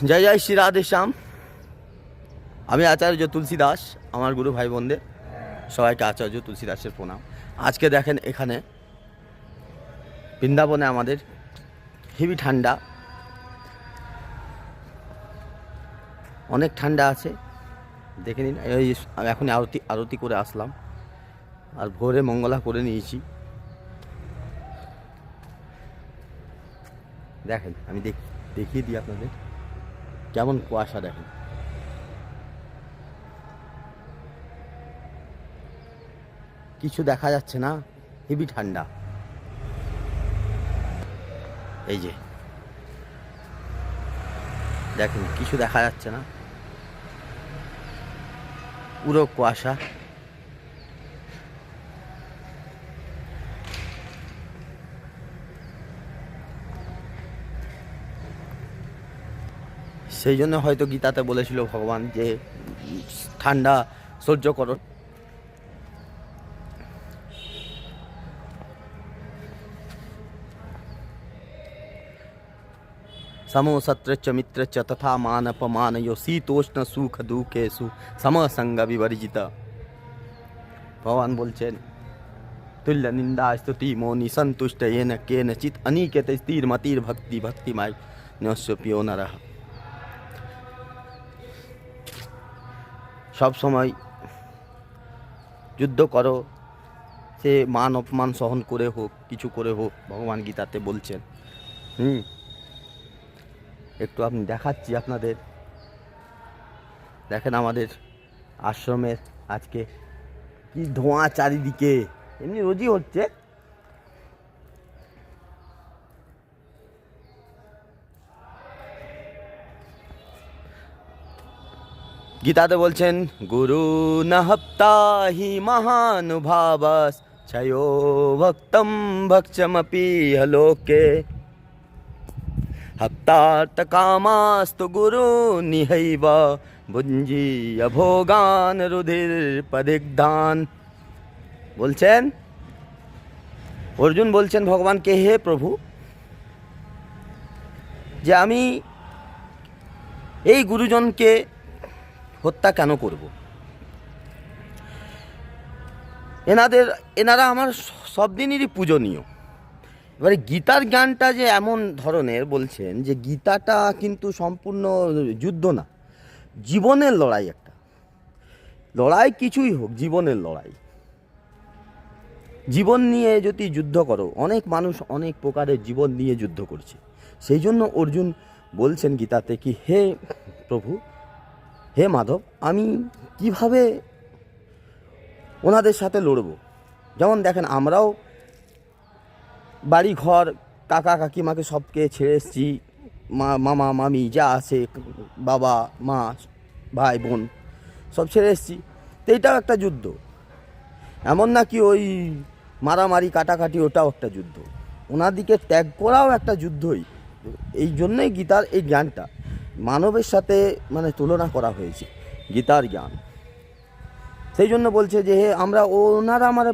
জয় জয় শ্রী রাধে শ্যাম। আমি আচার্য তুলসী দাস। আমার গুরু ভাই বোনদের সবাইকে আচার্য তুলসী দাসের প্রণাম। আজকে দেখেন এখানে বৃন্দাবনে আমাদের হেভি ঠান্ডা, অনেক ঠান্ডা আছে। দেখে নিন, এই এখন আরতি করে আসলাম, আর ভোরে মঙ্গলা করে নিয়েছি। দেখেন, আমি দেখিয়ে দিই আপনাদের কেমন কুয়াশা। দেখেন, কিছু দেখা যাচ্ছে না, হেভি ঠান্ডা। এই যে দেখেন, কিছু দেখা যাচ্ছে না, পুরো কুয়াশা। সেই জন্য হয়তো গীতাতে বলেছিল ভগবান যে ঠান্ডা সহ্য করো। समोसत्रच मित्रच तथा मानपमानयो शीतोष्ण सुख दुखेषु समसंग विवर्जित। भगवान बोलছেন तुल्य निंदा स्तुति मौनि संतुष्ट येन केनचित अनिकेत स्थिर मतिर भक्ति भक्तिमय नश्यप्यो नरः। सब समय যুদ্ধ করো, সে মান অপমান সহন করে হোক, কিছু করে হোক, ভগবান গীতাতে বলছেন। একটু আমি দেখাচ্ছি আপনাদের। দেখেন আমাদের আশ্রমের আজকে কি ধোঁয়া চারিদিকে, এমনি রোজই হচ্ছে। গীতাতে বলছেন গুরু নহপ্তাহি মহানুভাবাস ছয়ো ভক্তম ভক্ষমপি লোকে হপ্তার্থ কামাস্তু গুরু নিহৈব ভুঞ্জীয় ভোগান রুধির পদিগ্ধান। বলছেন অর্জুন বলছেন ভগবানকে, হে প্রভু, যে আমি এই গুরুজনকে হত্যা কেন করব? এনারা আমার সব দিনেরই পূজনীয়। এবারে গীতার জ্ঞানটা যে এমন ধরনের, বলছেন যে গীতাটা কিন্তু সম্পূর্ণ যুদ্ধ না, জীবনের লড়াই। একটা লড়াই, কিছুই হোক, জীবনের লড়াই। জীবন নিয়ে যদি যুদ্ধ করো, অনেক মানুষ অনেক প্রকারের জীবন নিয়ে যুদ্ধ করছে। সেই জন্য অর্জুন বলছেন গীতাতে কি, হে প্রভু, হে মাধব, আমি কিভাবে ওনাদের সাথে লড়ব? যেমন দেখেন, আমরাও বাড়ি ঘর, কাকা কাকিমাকে সবকে ছেড়ে এসেছি, মামা মামি যা আছে, বাবা মা ভাই বোন সব ছেড়ে এসেছি। তো এইটাও একটা যুদ্ধ। এমন না কি ওই মারামারি কাটাকাটি, ওটাও একটা যুদ্ধ। ওনাদিকে ত্যাগ করাও একটা যুদ্ধই। এই জন্যই গীতার এই জ্ঞানটা মানবের সাথে তুলনা করা হয়েছে, গীতার জ্ঞান। সেই জন্য বলছে যে হে, ওনারা আমার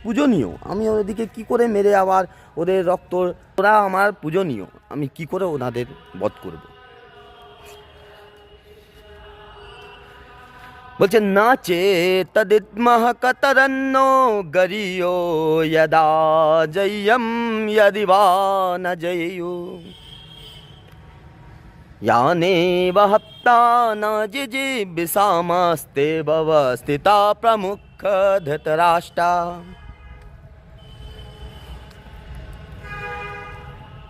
পূজনীয়, আমি ওদিকে কি করে মেরে আবার ওদের রক্ত, ওরা আমার পূজনীয়, আমি কি করে ওনাদের বধ করব? বলছেন না চেতদিৎমহ কতরন্নো গরিয়ো যদা জয়্যম যদি বা ন জয়ু याने वहप्ता न जिजीविषामस्ते व्यवस्थिता प्रमुख धृतराष्ट्रा।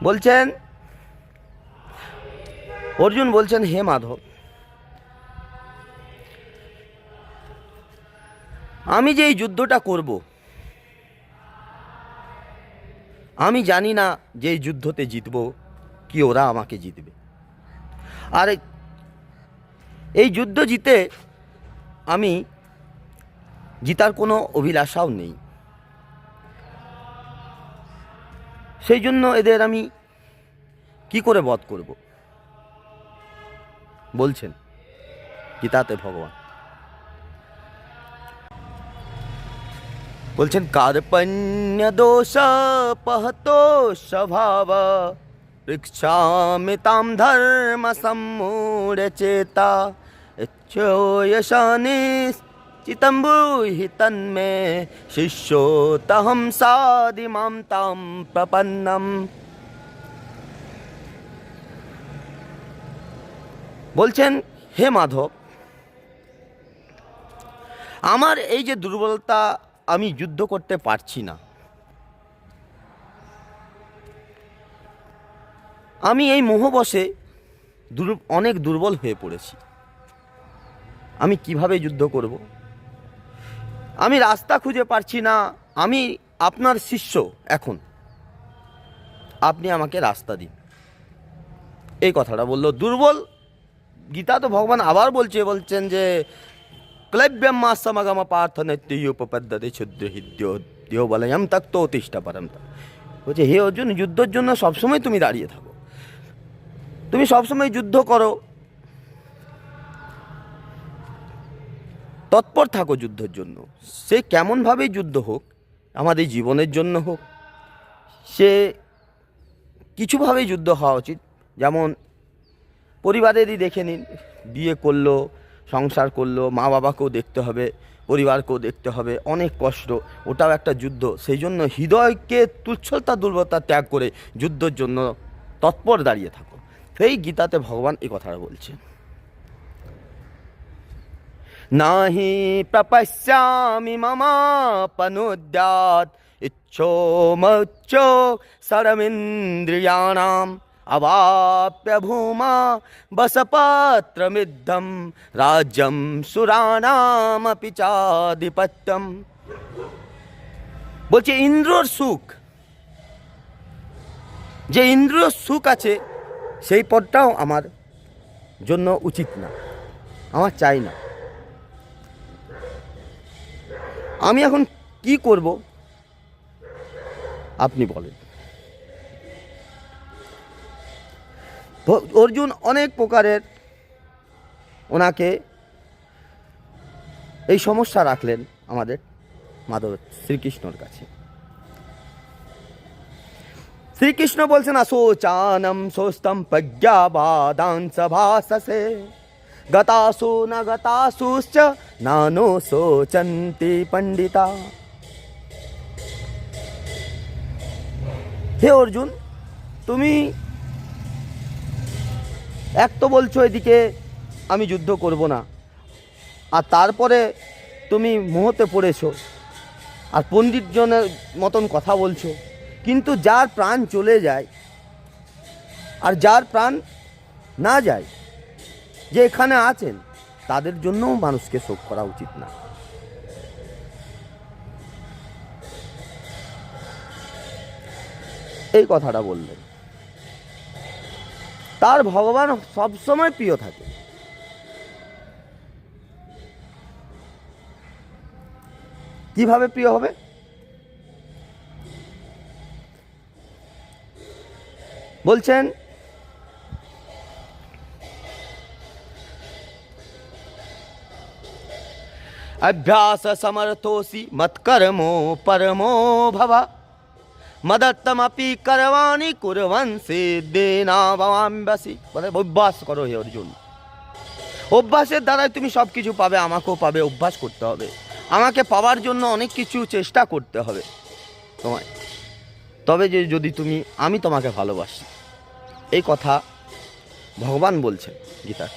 বলছেন অর্জুন বলছেন, হে মাধব, আমি যে এই যুদ্ধটা করব, আমি জানি না যে এই যুদ্ধতে জিতব কি ওরা আমাকে জিতবে। আর এই যুদ্ধ জিতে আমি জিতার কোনো অভিলাষাও নেই। সেই জন্য এদের আমি কি করে বধ করব? বলছেন গীতাতে ভগবান বলছেন কার্পণ্য দোষ পহতো স্বভাব পৃচ্ছামি তাম ধর্ম সম্মূঢ় চেতা ইচ্ছয়শানি চিতম্বুহি তন্মে শিষ্যোতহম সাদিমাম তাম প্রপন্নম। বলছেন, হে মাধব, আমার এই যে দুর্বলতা, আমি যুদ্ধ করতে পারছি না, আমি এই মোহবশে অনেক দুর্বল হয়ে পড়েছি। আমি কিভাবে যুদ্ধ করব? আমি রাস্তা খুঁজে পারছি না। আমি আপনার শিষ্য, এখন আপনি আমাকে রাস্তা দিন। এই কথাটা বললো। দুর্বল গীতা তো ভগবান আবার বলছেন যে ক্লব্যম মা সমাগম পার্থ নৈত্যপদ্ধতি ক্ষুদ্র বলয়ম তক তো তিষ্ঠা পরম। বলছে, হে অর্জুন, যুদ্ধের জন্য সবসময় তুমি দাঁড়িয়ে থাকো, তুমি সবসময় যুদ্ধ করো, তৎপর থাকো যুদ্ধের জন্য। সে কেমনভাবেই যুদ্ধ হোক, আমাদের জীবনের জন্য হোক, সে কিছুভাবেই যুদ্ধ হওয়া উচিত। যেমন পরিবারেরই দেখে নিন, বিয়ে করলো, সংসার করলো, মা বাবাকেও দেখতে হবে, পরিবারকেও দেখতে হবে, অনেক কষ্ট, ওটাও একটা যুদ্ধ। সেই জন্য হৃদয়কে তুচ্ছলতা দুর্বলতা ত্যাগ করে যুদ্ধের জন্য তৎপর দাঁড়িয়ে থাকো। সেই গীতাতে ভগবান এই কথাটা বলছেন। নাহি প্রপশ্যামি মমাপনুদ্যাৎ ইচ্ছোমচ্ছো সরমিন্দ্রিয়াণাম অবাপ্য ভূমা বসপত্রমিদ্ধম রাজ্যম সুরাণামপি চাধিপত্যম। বলছে, ইন্দ্রর সুখ, যে ইন্দ্রিয় সুখ আছে, সেই পদটাও আমার জন্য উচিত না, আমার চাই না। আমি এখন কি করব আপনি বলেন। অর্জুন অনেক প্রকারের ওনাকে এই সমস্যা রাখলেন আমাদের মাধব শ্রীকৃষ্ণর কাছে। শ্রীকৃষ্ণ বলছেন, আসোচানম সোস্তম প্রজ্ঞাবাদাংশ ভাসসে গতাসু ন গতাসুশ্চ নানো শোচন্তি পণ্ডিতা। হে অর্জুন, তুমি এক তো বলছো এদিকে আমি যুদ্ধ করব না, আর তারপরে তুমি মোহতে পড়েছো আর পণ্ডিত জনের মতন কথা বলছো। কিন্তু যার প্রাণ চলে যায় আর যার প্রাণ না যায়, যে এখানে আছেন, তাদের জন্যও মানুষকে শোক করা উচিত না। এই কথাটা বললেন। তার ভগবান সবসময় প্রিয় থাকে। কিভাবে প্রিয় হবে? বলছেন, अभ्यास समर्थोसि मत्कर्मो परमो भव मदत्तमपि करवाणि कुर्वन् सिद्धेना भवाम्यसि। বলে অভ্যাস করো হে অর্জুন, অভ্যাসের দ্বারাই তুমি সব কিছু পাবে, আমাকেও পাবে। অভ্যাস করতে হবে, আমাকে পাওয়ার জন্য অনেক কিছু চেষ্টা করতে হবে তোমায়, তবে যে যদি তুমি, আমি তোমাকে ভালোবাসি। এই কথা ভগবান বলছেন গীতা।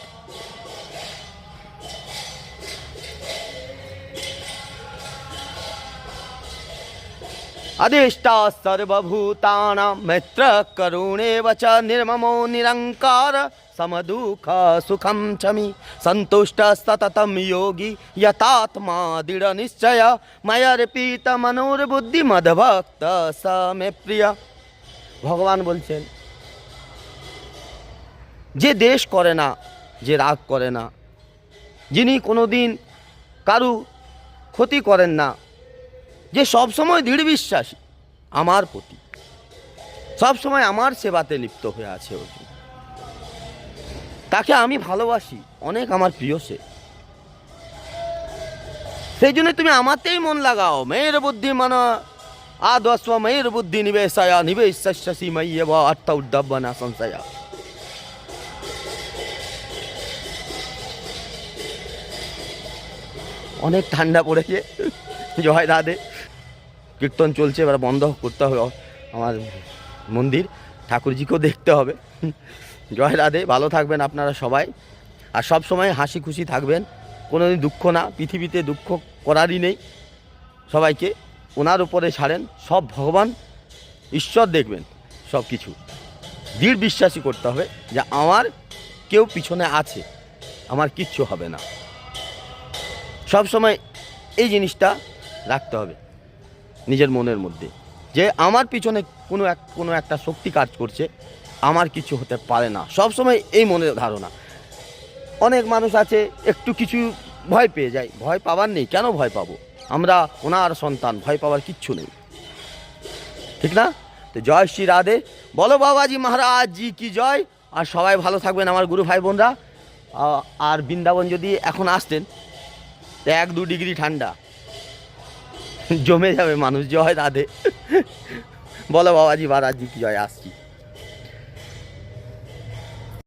अधिष्ठा सर्वभूतानां मैत्र करुणेव च निर्ममो निरंकार समदुःख सुखं चमि संतुष्ट सततं योगी यतात्मा दृढ़ निश्चय मयर्पित मनोर्बुद्धि मद्भक्त स मे प्रिय। ভগবান বলছেন, যে দেশ করে না, যে রাগ করে না, যিনি কোনোদিন কারু ক্ষতি করেন না, যে সবসময় দৃঢ় বিশ্বাসী আমার প্রতি, সবসময় আমার সেবাতে লিপ্ত হয়ে আছে অর্জুন, তাকে আমি ভালোবাসি, অনেক আমার প্রিয় সে। সেই জন্য তুমি আমাতেই মন লাগাও। মেয়ের বুদ্ধি মানা आद्वस्वमयिर बुद्धि निवेशया निवेशस्यसि मय्येव अर्थ उद्दब्बना संशया। অনেক ঠান্ডা পড়েছে। জয় রাধে। কীর্তন চলছে, এবার বন্ধ করতে হবে আমার মন্দির, ঠাকুরজিকেও দেখতে হবে। জয় রাধে। ভালো থাকবেন আপনারা সবাই, আর সব সময় হাসি খুশি থাকবেন, কোনোদিন দুঃখ না, পৃথিবীতে দুঃখ করারই নেই। সবাইকে ওনার উপরে ছাড়েন, সব ভগবান ঈশ্বর দেখবেন সব কিছু। দৃঢ় বিশ্বাসী করতে হবে যে আমার কেউ পিছনে আছে, আমার কিচ্ছু হবে না। সব সময় এই জিনিসটা রাখতে হবে নিজের মনের মধ্যে, যে আমার পিছনে কোনো একটা শক্তি কাজ করছে, আমার কিছু হতে পারে না। সব সময় এই মনের ধারণা। অনেক মানুষ আছে একটু কিছু ভয় পেয়ে যায়, ভয় পাবার নেই, কেন ভয় পাবো? আমরা ওনার সন্তান, ভয় পাওয়ার কিচ্ছু নেই, ঠিক না? তো জয় শ্রী রাধে, বলো বাবাজি মহারাজ জি কি জয়। আর সবাই ভালো থাকবেন আমার গুরু ভাই বোনরা। আর বৃন্দাবন যদি এখন আসতেন, 1-2 ডিগ্রি ঠান্ডা জমে যাবে মানুষ। জয় রাধে। বলো বাবাজি মহারাজ জি কি জয়। আসছি।